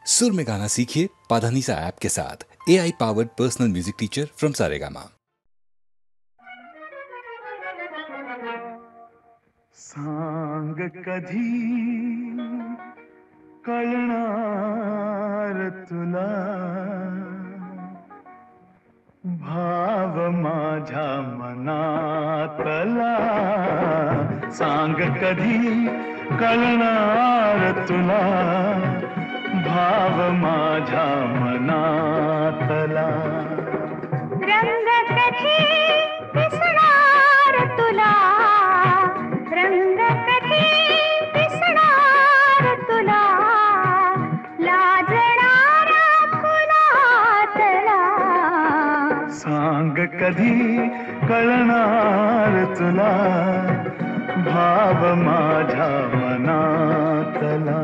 सुर में गाना सीखिए पाधानीसा ऐप के साथ। AI powered personal music teacher from Saregama. सांग कधी कळणार तुला, भाव माझ्या मनातला। सांग कधी कळणार तुला, भाव माझ्या मनातला। रंग कधी दिसणार तुला, रंग कधी दिसणार तुला, लाजणारा फुलातला। सांग कधी कळणार तुला, भाव माझ्या मनातला।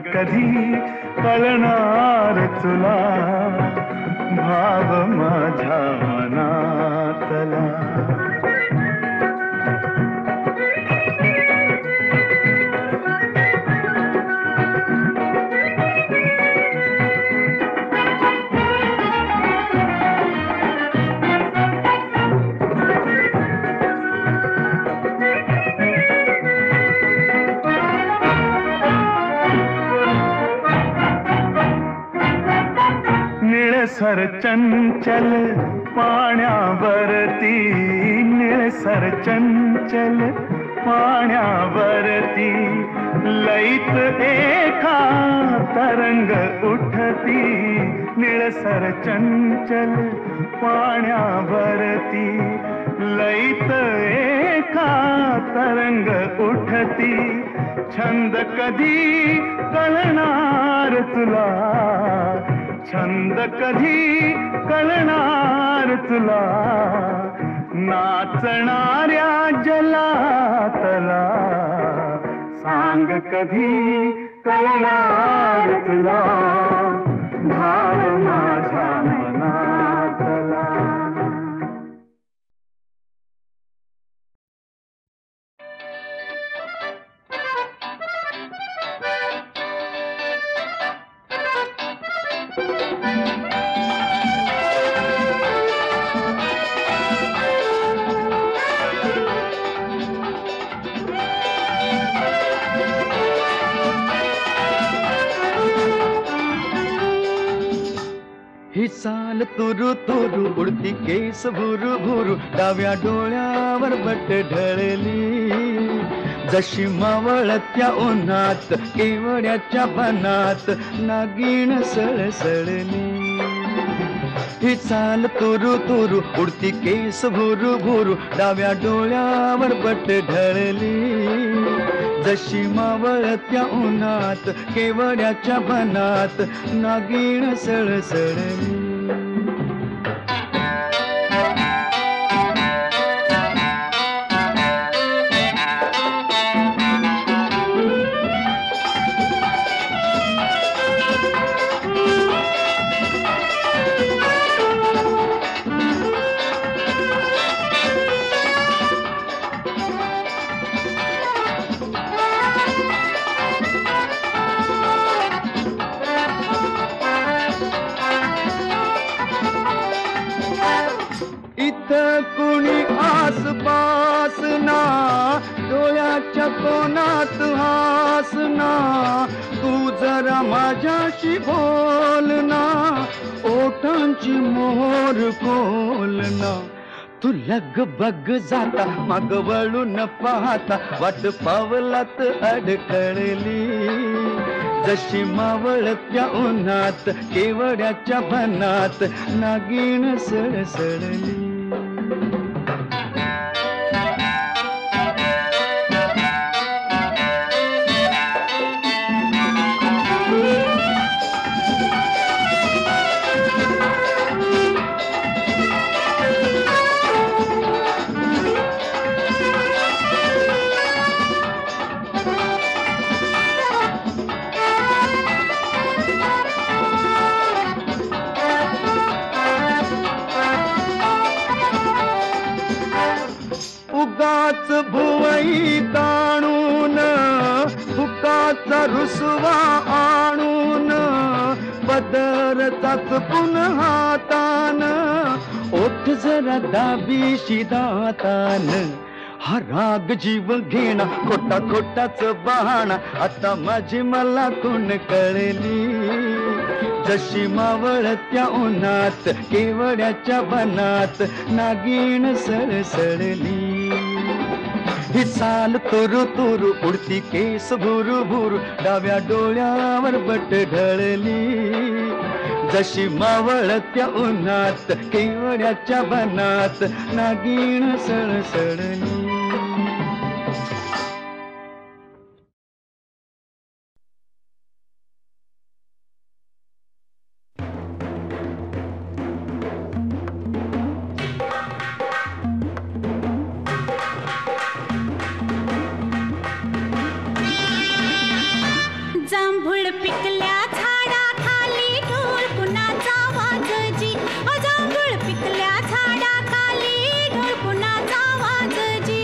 कधी कळणार तुला, भाव माझ्या मनातला। निळसर चंचल पाण्यावरती, निळसर चंचल पाण्यावरती, लईत एका तरंग उठती। निळसर चंचल पाण्यावरती, लईत एका तरंग उठती। छंद कधी कळणार तुला, छंद कधी कळणार तुला, नाचणाऱ्या जलातला। सांग कधी कळणार तुला, भाव माझ्या मनातला। ही चाल तुरु तुरु उडती केस भुरु भुरु, डाव्या डोळ्यावर बट ढळली। जशी मावळत्या उन्हात केवड्याच्या बनात, नागिण सळसळली। ही चाल तुरु तुरु उडती केस भुरु भुरु, डाव्या डोळ्यावर बट ढळली। जशी मावळत्या उन्हात केवड्याच्या बनात, नागिण सळसळली। इथं कुणी आसपास ना, डोळ्याच्या कोणात हास ना, तू जरा माझ्याशी बोल ना, ओठांची मोहर खोल ना. तू लगबग जाता माग वळून पाहता, वाट पावलात अडकळली. जशी मावळत्या उन्हात केवड्याच्या बनात नागिण सळसळली. उगाच भुवई ताणून फुकाचा रुसवा आणून, पदर चाचपून हातान, ओठ जरा दाबीशी दातान. हा राग जीव घेणा खोटा खोटाच बहाणा, आता माझी मला कोण कळली. जशी मावळत्या उन्हात केवड्याच्या बनात नागिण सळसळली. ही चाल तुरु तुरु उडती केस भुरु भुरु, डाव्या डोळ्यावर बट ढळली. जशी मावळत्या उन्हात केवड्याच्या बनात नागिण सळसळली. जांभूळ पिकल्या झाडाखाली ढोल कुणाचा वाजजी. जांभूळ पिकल्या झाडाखाली ढोल कुणाचा वाजजी.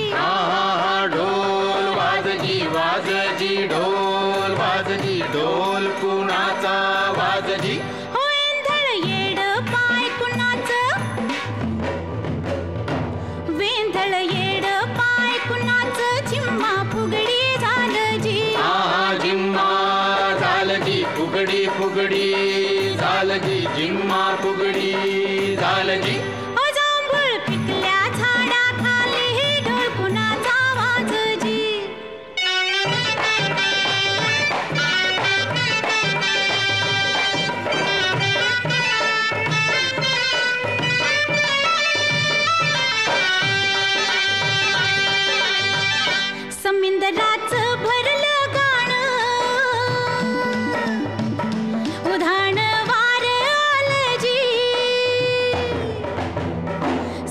ढोल वाजजी वाजजी ढोल वाजजी ढोल कुणाचा वाजजी. हो एंधळ येड पाय कुणाचं, वेंधळ येड पाय कुणाचं, झिम्मा फुगडी झालजी. जिम्मा झालजी फुगडी फुगडी झालजी, जिम्मा फुगडी झालजी. जांभूळ पिकल्या झाडाखाली ढोल कुणाचा वाजजी. समिंदराचं भरलं गाणं, उधाण वार आलजी.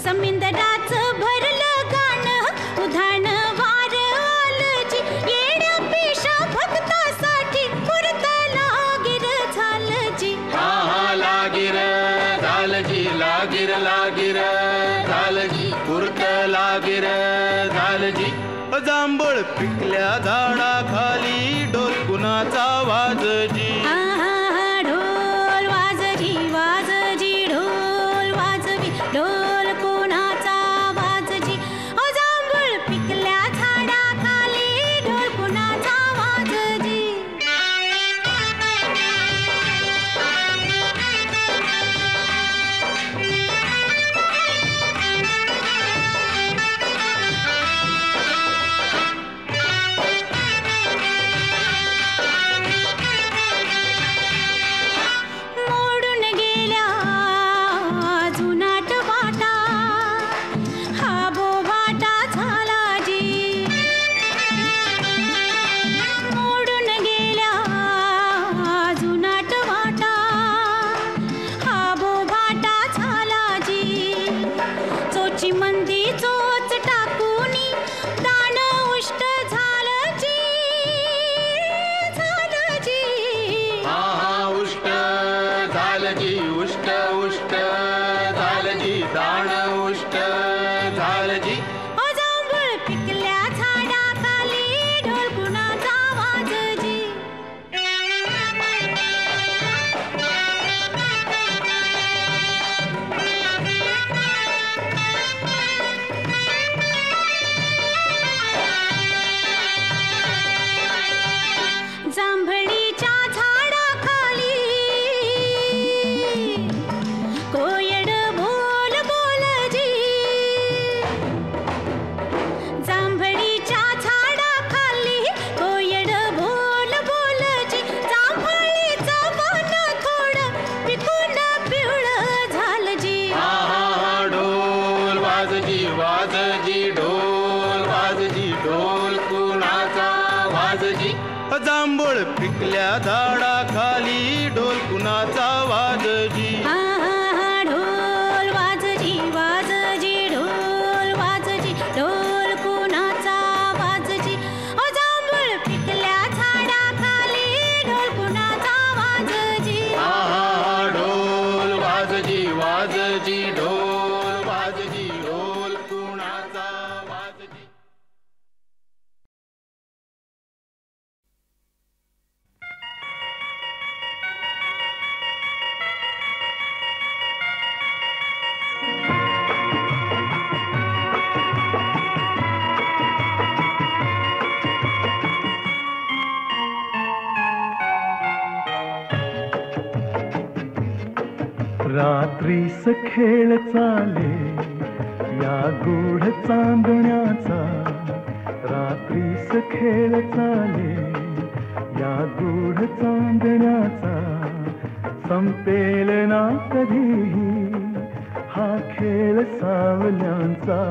समिंदराचं भरलं गाणं, उधाण वार आलजी. येड्या पेशा भक्तासाठी पुरत लागिर झालजी. लागिर झालजी लागिर लागिर झालजी, पुरत लागिर झालजी. जांभळ पिकल्या झाडाखाली ढोल कुणाचा वाजजी. ढोल वाजजी वाजजी ढोल वाजवी, ढोल कोणाचा वाजजी. जांभूळ पिकल्या झाडाखाली ढोल कुणाचा वाजजी. मोडून गेल्या जुनाट वाटा, हा बोभाटा झालाजी. मोडून गेल्या जुनाट वाटा, हा बोभाटा झालाजी. चोची मंदी चोच टाकूनी दान उष्ट झालजी. झालजी उष्ट झालजी उष्ट उष्ट झालजी, दाण उष्ट झालजी. जांभूळ पिकल्या झाडाखाली ढोल कुणाचा वाजजी. वाजजी ढोल वाजजी ढोल कुणाचा वाजजी जांभूळ पिकल्या झाडाखाली ढोल कुणाचा वाजजी ढोल वाजजी वाजजी ढोल वाजजी ढोल कुणाचा वाजजी जांभूळ पिकल्या झाडाखाली ढोल कुणाचा वाजजी ढोल वाजजी वाजजी ढोल वाजजी ढोल कुणाचा वाजजी रात्रीस खेळ चाले या गूढ चांदण्याचा रात्रीस खेळ चाले या गूढ चांदण्याचा संपेल ना कधीही हा खेळ सावल्यांचा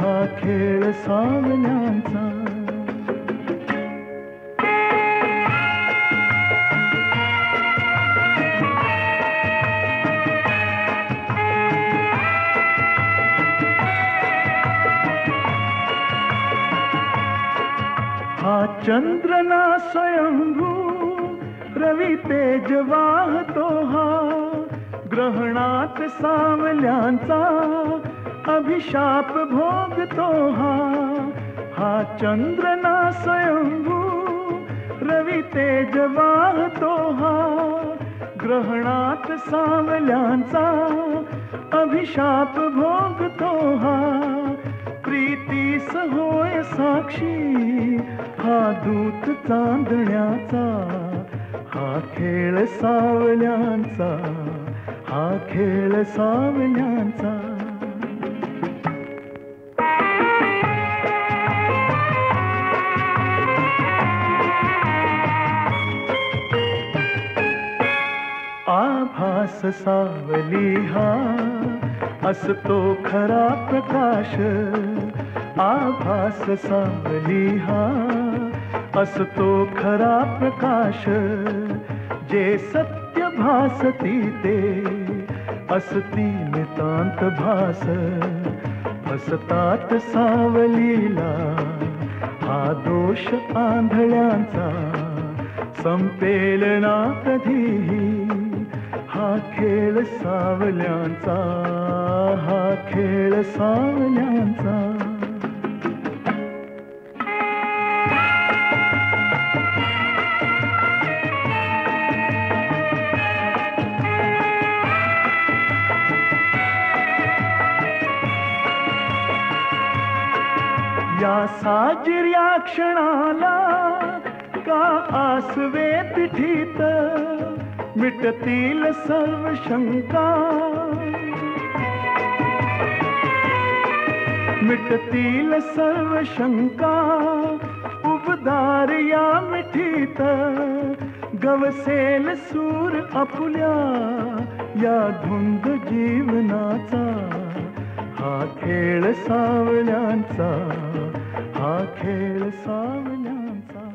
हा खेळ सावल्यांचा चंद्र ना स्वयंभू रवी तेज वाहतो हा ग्रहणात सावल्यांचा अभिशाप भोगतो हा चंद्र ना स्वयंभू रवी तेज वाहतो हा ग्रहणात सावल्यांचा अभिशाप भोगतो हा प्रीतीस होय साक्षी हा दूत चांदण्याचा हा खेळ सावल्यांचा हा खेळ सावल्यांचा आभास सावली हा असतो खरा प्रकाश आभास सावली हा असतो खरा प्रकाश जे सत्य भासती ते असती नितांत भास हसतात सावलीला हा दोष आंधळ्यांचा संपेल ना कधीही हा खेळ सावल्यांचा हा खेळ सावल्यांचा या साजिर्या क्षणाला का आसवे पिठीत मिटतील सर्व शंका मिटतील सर्व शंका उबदार या मिठीत गवसेल सूर आपुल्या या धुंद जीवनाचा हा खेळ सावल्यांचा हा खेळ सावल्यांचा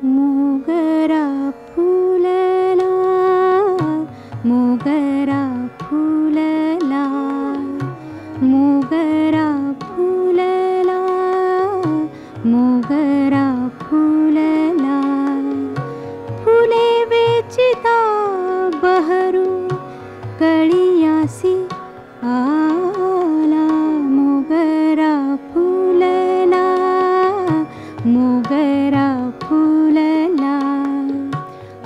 मोगरा फुलला मोगरा फुलला मोगरा फुलला मोगरा फुलला फुले वेचिता बहरू कळियासी आला मोगरा फुलला मोगरा फुलला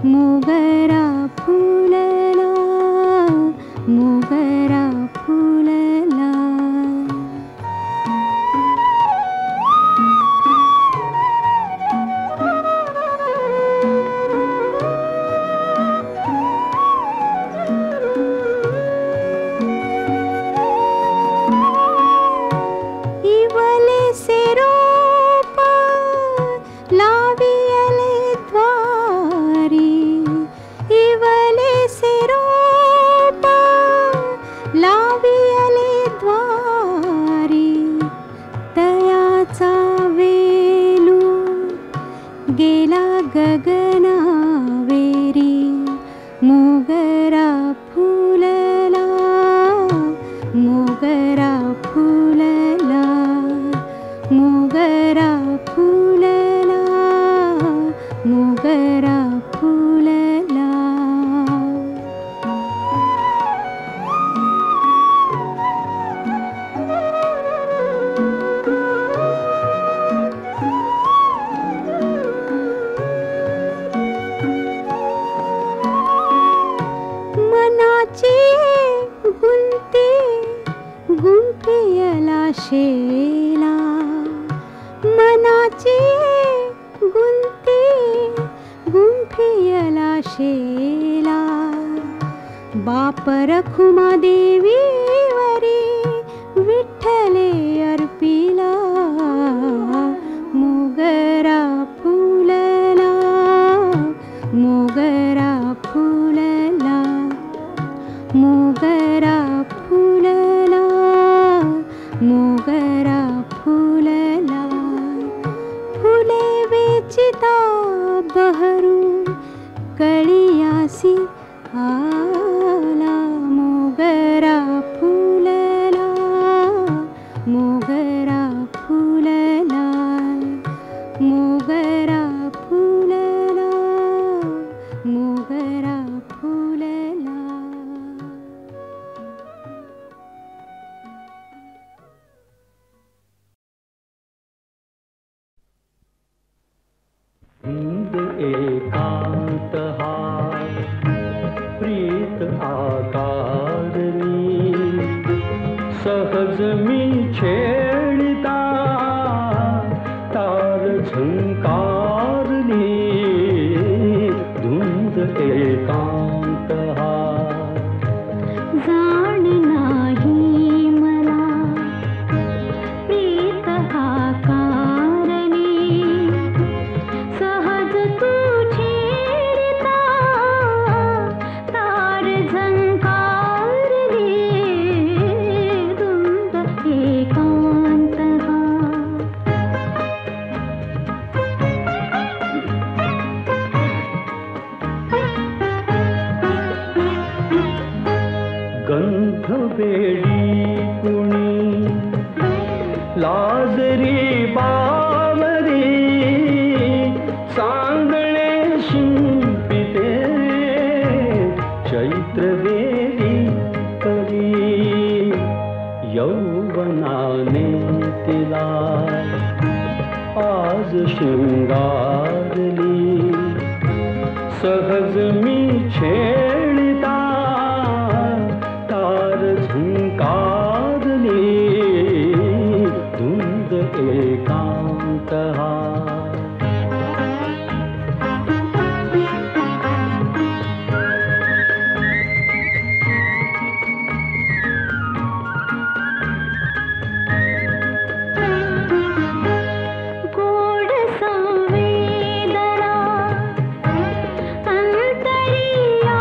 मोगरा फुलला मोगरा फुलला लावियले द्वारी इवले सिरोपा लावियले द्वारी तयाचा वेलू गेला गगनावेरी मोगरा फुलला मोगरा फुलला मोगरा फुलला मोगरा फुलला मनाची गुंती गुंफियला शेला मनाची गुंती गुंफियला शेला बाप रखुमा देवीवरी विठ्ठले अर्पिला मोगरा फुलला मोगरा फुलला मोगरा फुलला मोगरा फुलला फुले वेचिता बहरू कळियासी आला मोगरा फुलला मोगरा फुलला मोगरा फुलला मोगरा फुलला एकांत हा प्रीत आकारली सहज मी छेडिता तार झंकारली धुंद एकांत हा जाण नाही मला प्रीत हा कारणी सहज तू छेडता तार झंकारली धुंद एकांत हा गंध बेडी कुणी लाजरी बावरी सांगणे शिंपिते चैत्रवेदी करी यौवनाने तिला आज शृंगारली सहज मी छेडिता तार झंकारली धुंद एकांत हा गोड संवेदना अंतरिया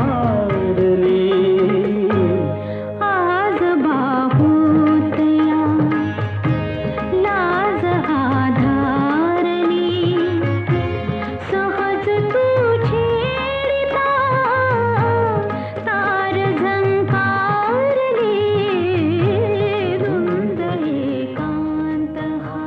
झुंजारली आज बाहुतया लाज आधारली सहज तू छेडिता तार झंकारली रुंद एकांत हा